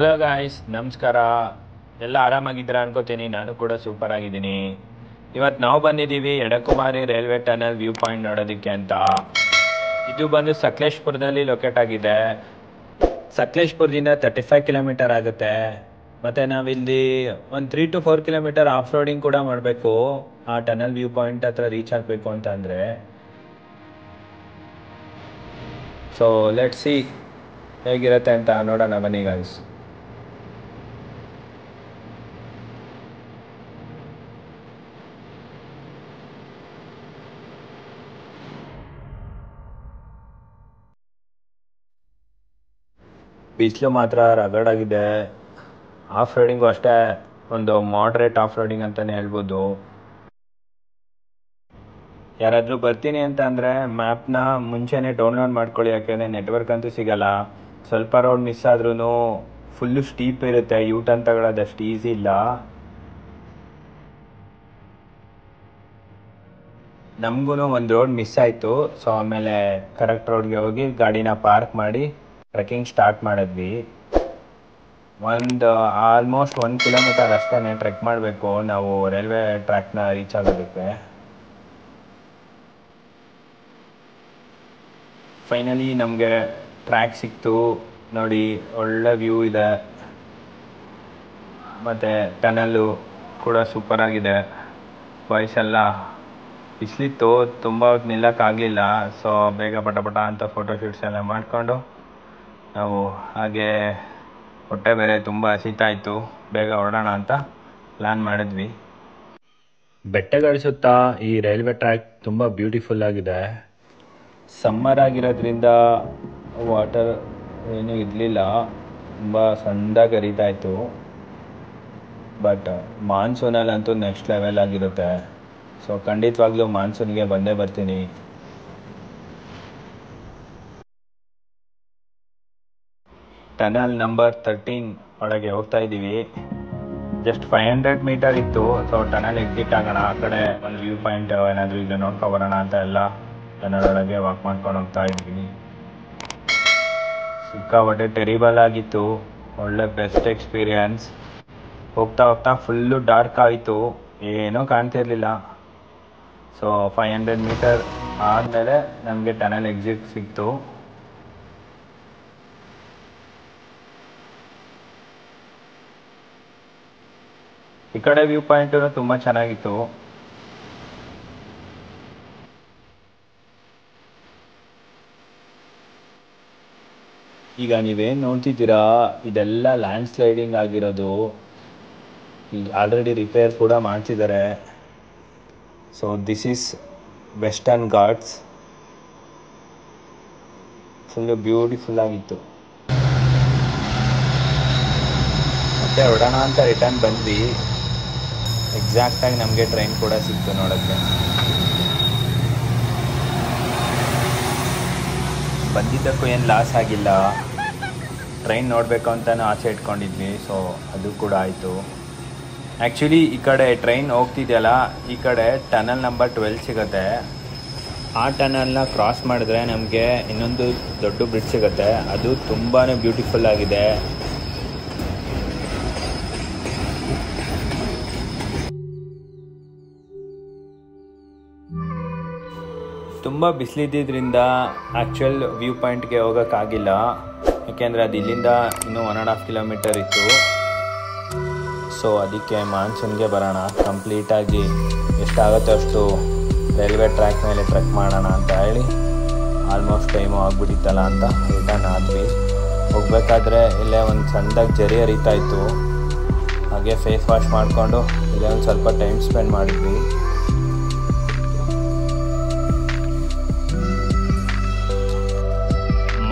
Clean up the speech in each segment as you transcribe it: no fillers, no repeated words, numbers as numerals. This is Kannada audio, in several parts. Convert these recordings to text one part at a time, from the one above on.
ಹಲೋ ಗಾಯ್ಸ್, ನಮಸ್ಕಾರ. ಎಲ್ಲ ಆರಾಮಾಗಿದ್ದೀರಾ ಅನ್ಕೋತೀನಿ. ನಾನು ಕೂಡ ಸೂಪರ್ ಆಗಿದ್ದೀನಿ. ಇವತ್ತು ನಾವು ಬಂದಿದ್ದೀವಿ ಎಡಕುಮಾರಿ ರೈಲ್ವೆ ಟನಲ್ ವ್ಯೂ ಪಾಯಿಂಟ್ ನೋಡೋದಕ್ಕೆ ಅಂತ. ಇದು ಬಂದು ಸಕಲೇಶ್ಪುರದಲ್ಲಿ ಲೊಕೇಟ್ ಆಗಿದೆ. ಸಕಲೇಶ್ಪುರದಿಂದ 35 ಕಿಲೋಮೀಟರ್ ಆಗುತ್ತೆ. ಮತ್ತು ನಾವಿಲ್ಲಿ ಒಂದು 3 to 4 ಕಿಲೋಮೀಟರ್ ಆಫ್ ರೋಡಿಂಗ್ ಕೂಡ ಮಾಡಬೇಕು ಆ ಟನಲ್ ವ್ಯೂ ಪಾಯಿಂಟ್ ಹತ್ರ ರೀಚ್ ಆಗಬೇಕು ಅಂತ ಅಂದರೆ. ಸೊ ಲೆಟ್ ಸಿ ಹೇಗಿರುತ್ತೆ ಅಂತ ನೋಡೋಣ ಬನ್ನಿ ಗಾಯ್ಸ್. ಬಿಸಿಲು ಮಾತ್ರ ರಗಡಾಗಿದೆ. ಆಫ್ ರೋಡಿಂಗು ಅಷ್ಟೇ, ಒಂದು ಮಾಡ್ರೇಟ್ ಆಫ್ ರೋಡಿಂಗ್ ಅಂತಲೇ ಹೇಳ್ಬೋದು. ಯಾರಾದರೂ ಬರ್ತೀನಿ ಅಂತ ಅಂದರೆ ಮ್ಯಾಪ್ನ ಮುಂಚೆನೇ ಡೌನ್ಲೋಡ್ ಮಾಡ್ಕೊಳ್ಳಿ, ಯಾಕೆಂದರೆ ನೆಟ್ವರ್ಕ್ ಅಂತೂ ಸಿಗಲ್ಲ. ಸ್ವಲ್ಪ ರೋಡ್ ಮಿಸ್ ಆದ್ರೂ ಫುಲ್ಲು ಸ್ಟೀಪ್ ಇರುತ್ತೆ. ಯೂ ಟರ್ನ್ ತಗೊಳ್ಳೋದಷ್ಟು ಈಸಿ ಇಲ್ಲ. ನಮಗೂ ಒಂದು ರೋಡ್ ಮಿಸ್ ಆಯಿತು. ಸೊ ಆಮೇಲೆ ಕರೆಕ್ಟ್ ರೋಡ್ಗೆ ಹೋಗಿ ಗಾಡಿನ ಪಾರ್ಕ್ ಮಾಡಿ ಟ್ರೆಕ್ಕಿಂಗ್ ಸ್ಟಾರ್ಟ್ ಮಾಡಿದ್ವಿ. ಆಲ್ಮೋಸ್ಟ್ 1 ಕಿಲೋಮೀಟರ್ ಅಷ್ಟೇ ಟ್ರೆಕ್ ಮಾಡಬೇಕು ನಾವು ರೈಲ್ವೆ ಟ್ರ್ಯಾಕ್ನ ರೀಚ್ ಆಗೋದಕ್ಕೆ. ಫೈನಲಿ ನಮಗೆ ಟ್ರ್ಯಾಕ್ ಸಿಕ್ತು ನೋಡಿ. ಒಳ್ಳೆ ವ್ಯೂ ಇದೆ, ಮತ್ತು ಟನಲ್ಲು ಕೂಡ ಸೂಪರಾಗಿದೆ. ವಾಯ್ಸೆಲ್ಲ ಬಿಸಿಲಿತ್ತು, ತುಂಬ ಹೊತ್ತು ನಿಲ್ಲಕ್ಕಾಗಲಿಲ್ಲ. ಸೊ ಬೇಗ ಪಟ ಅಂತ ಫೋಟೋಶೂಟ್ಸ್ ಎಲ್ಲ ಮಾಡಿಕೊಂಡು ನಾವು ಹಾಗೆ ಹೊಟ್ಟೆ ಬೇರೆ ತುಂಬ ಹಸಿತಾಯಿತು, ಬೇಗ ಹೊರಡೋಣ ಅಂತ ಪ್ಲ್ಯಾನ್ ಮಾಡಿದ್ವಿ. ಬೆಟ್ಟಗಳ ಸುತ್ತ ಈ ರೈಲ್ವೆ ಟ್ರ್ಯಾಕ್ ತುಂಬ ಬ್ಯೂಟಿಫುಲ್ ಆಗಿದೆ. ಸಮ್ಮರ್ ಆಗಿರೋದ್ರಿಂದ ವಾಟರ್ ಏನೂ ಇರಲಿಲ್ಲ, ತುಂಬ ಸಣ್ಣದಾಗಿ ಹರಿತಾಯಿತ್ತು. ಬಟ್ ಮಾನ್ಸೂನಲ್ಲಂತೂ ನೆಕ್ಸ್ಟ್ ಲೆವೆಲ್ ಆಗಿರುತ್ತೆ. ಸೊ ಖಂಡಿತವಾಗ್ಲೂ ಮಾನ್ಸೂನ್ಗೆ ಬಂದೇ ಬರ್ತೀನಿ. ಟನಲ್ ನಂಬರ್ 13 ಒಳಗೆ ಹೋಗ್ತಾ ಇದ್ದೀವಿ. ಜಸ್ಟ್ 500 ಮೀಟರ್ ಇತ್ತು. ಸೊ ಟನಲ್ ಎಕ್ಸಿಟ್ ಆಗೋಣ, ಆ ಕಡೆ ಒಂದು ವ್ಯೂ ಪಾಯಿಂಟ್ ಏನಾದರೂ ಇದು ನೋಡ್ಕೊಬರೋಣ ಅಂತ ಎಲ್ಲ ಟನಲ್ ಒಳಗೆ ವಾಕ್ ಮಾಡ್ಕೊಂಡು ಹೋಗ್ತಾ ಇದ್ವಿ. ಸಿಕ್ಕಾಪಟ್ಟೆ ಟೆರಿಬಲ್ ಆಗಿತ್ತು, ಒಳ್ಳೆ ಬೆಸ್ಟ್ ಎಕ್ಸ್ಪೀರಿಯನ್ಸ್. ಹೋಗ್ತಾ ಫುಲ್ಲು ಡಾರ್ಕ್ ಆಯಿತು, ಏನೂ ಕಾಣ್ತಿರ್ಲಿಲ್ಲ. ಸೊ 500 ಮೀಟರ್ ಆದಮೇಲೆ ನಮಗೆ ಟನಲ್ ಎಕ್ಸಿಟ್ ಸಿಕ್ತು. ಈ ಕಡೆ ವ್ಯೂ ಪಾಯಿಂಟು ತುಂಬ ಚೆನ್ನಾಗಿತ್ತು. ಈಗ ನೀವೇನು ನೋಡ್ತಿದ್ದೀರಾ, ಇದೆಲ್ಲ ಲ್ಯಾಂಡ್ ಸ್ಲೈಡಿಂಗ್ ಆಗಿರೋದು. ಈಗ ಆಲ್ರೆಡಿ ರಿಪೇರ್ ಕೂಡ ಮಾಡ್ತಿದ್ದಾರೆ. So this is western Ghats. Full beautiful ಆಗಿತ್ತು. ಮತ್ತೆ ಹೊರಡೋಣ ಅಂತ ರಿಟರ್ನ್ ಬಂದ್ವಿ. ಎಕ್ಸಾಕ್ಟಾಗಿ ನಮಗೆ ಟ್ರೈನ್ ಕೂಡ ಸಿಕ್ತು ನೋಡೋಕ್ಕೆ. ಬಂದಿದ್ದಕ್ಕೂ ಏನು ಲಾಸ್ ಆಗಿಲ್ಲ. ಟ್ರೈನ್ ನೋಡಬೇಕು ಅಂತಲೂ ಆಸೆ ಇಟ್ಕೊಂಡಿದ್ವಿ, ಸೊ ಅದು ಕೂಡ ಆಯಿತು. ಆ್ಯಕ್ಚುಲಿ ಈ ಕಡೆ ಟ್ರೈನ್ ಹೋಗ್ತಿದೆಯಲ್ಲ, ಈ ಕಡೆ ಟನಲ್ ನಂಬರ್ 12 ಸಿಗುತ್ತೆ. ಆ ಟನಲ್ನ ಕ್ರಾಸ್ ಮಾಡಿದ್ರೆ ನಮಗೆ ಇನ್ನೊಂದು ದೊಡ್ಡ ಬ್ರಿಡ್ಜ್ ಸಿಗುತ್ತೆ. ಅದು ತುಂಬಾ ಬ್ಯೂಟಿಫುಲ್ ಆಗಿದೆ. ತುಂಬ ಬಿಸಿಲಿದ್ದರಿಂದ ಆ್ಯಕ್ಚುಯಲ್ ವ್ಯೂ ಪಾಯಿಂಟ್ಗೆ ಹೋಗೋಕ್ಕಾಗಿಲ್ಲ, ಯಾಕೆಂದರೆ ಅದು ಇಲ್ಲಿಂದ ಇನ್ನೂ 1.5 ಕಿಲೋಮೀಟರ್ ಇತ್ತು. ಸೊ ಅದಕ್ಕೆ ಮಾನ್ಸೂನ್ಗೆ ಬರೋಣ, ಕಂಪ್ಲೀಟಾಗಿ ಎಷ್ಟಾಗುತ್ತೋ ಅಷ್ಟು ರೈಲ್ವೆ ಟ್ರ್ಯಾಕ್ ಮೇಲೆ ಟ್ರೆಕ್ ಮಾಡೋಣ ಅಂತ ಹೇಳಿ ಆಲ್ಮೋಸ್ಟ್ ಟೈಮು ಆಗ್ಬಿಟ್ಟಿತ್ತಲ್ಲ ಅಂತ ರಿಟರ್ನ್ ಆದ್ವಿ. ಹೋಗ್ಬೇಕಾದ್ರೆ ಇಲ್ಲೇ ಒಂದು ಸಣ್ಣದಾಗಿ ಜರಿ ಹರಿತಾ ಇತ್ತು, ಹಾಗೆ ಫೇಸ್ ವಾಶ್ ಮಾಡಿಕೊಂಡು ಇಲ್ಲೇ ಒಂದು ಸ್ವಲ್ಪ ಟೈಮ್ ಸ್ಪೆಂಡ್ ಮಾಡಿದ್ವಿ.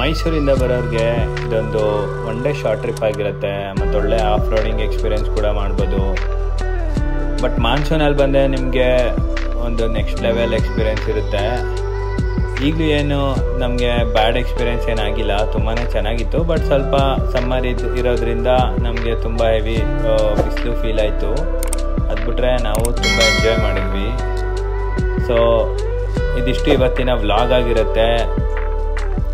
ಮೈಸೂರಿಂದ ಬರೋರಿಗೆ ಇದೊಂದು ಒನ್ ಡೇ ಶಾರ್ಟ್ ಟ್ರಿಪ್ ಆಗಿರುತ್ತೆ, ಮತ್ತು ಒಳ್ಳೆ ಆಫ್ ರೋಡಿಂಗ್ ಎಕ್ಸ್ಪೀರಿಯೆನ್ಸ್ ಕೂಡ ಮಾಡ್ಬೋದು. ಬಟ್ ಮಾನ್ಸೂನಲ್ಲಿ ಬಂದರೆ ನಿಮಗೆ ಒಂದು ನೆಕ್ಸ್ಟ್ ಲೆವೆಲ್ ಎಕ್ಸ್ಪೀರಿಯೆನ್ಸ್ ಇರುತ್ತೆ. ಈಗಲೂ ಏನು ನಮಗೆ ಬ್ಯಾಡ್ ಎಕ್ಸ್ಪೀರಿಯೆನ್ಸ್ ಏನಾಗಿಲ್ಲ, ತುಂಬಾ ಚೆನ್ನಾಗಿತ್ತು. ಬಟ್ ಸ್ವಲ್ಪ ಸಮ್ಮರ್ ಇರೋದ್ರಿಂದ ನಮಗೆ ತುಂಬ ಹೆವಿ ಬಿಸಿಲು ಫೀಲ್ ಆಯಿತು. ಅದು ಬಿಟ್ಟರೆ ನಾವು ತುಂಬ ಎಂಜಾಯ್ ಮಾಡಿದ್ವಿ. ಸೊ ಇದಿಷ್ಟು ಇವತ್ತಿನ ವ್ಲಾಗ್ ಆಗಿರುತ್ತೆ.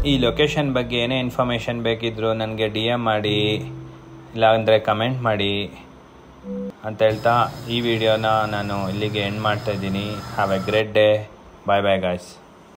ಈ ಲೊಕೇಶನ್ ಬಗ್ಗೆ ಏನೇ ಇನ್ಫಾರ್ಮೇಷನ್ ಬೇಕಿದ್ದರೂ ನನಗೆ DM ಮಾಡಿ. ಇಲ್ಲಾಂದರೆ ಕಮೆಂಟ್ ಮಾಡಿ ಅಂತ ಹೇಳ್ತಾ ಈ ವಿಡಿಯೋನ ನಾನು ಇಲ್ಲಿಗೆ ಎಂಡ್ ಮಾಡ್ತಾಯಿದ್ದೀನಿ. Have a great day. Bye bye guys.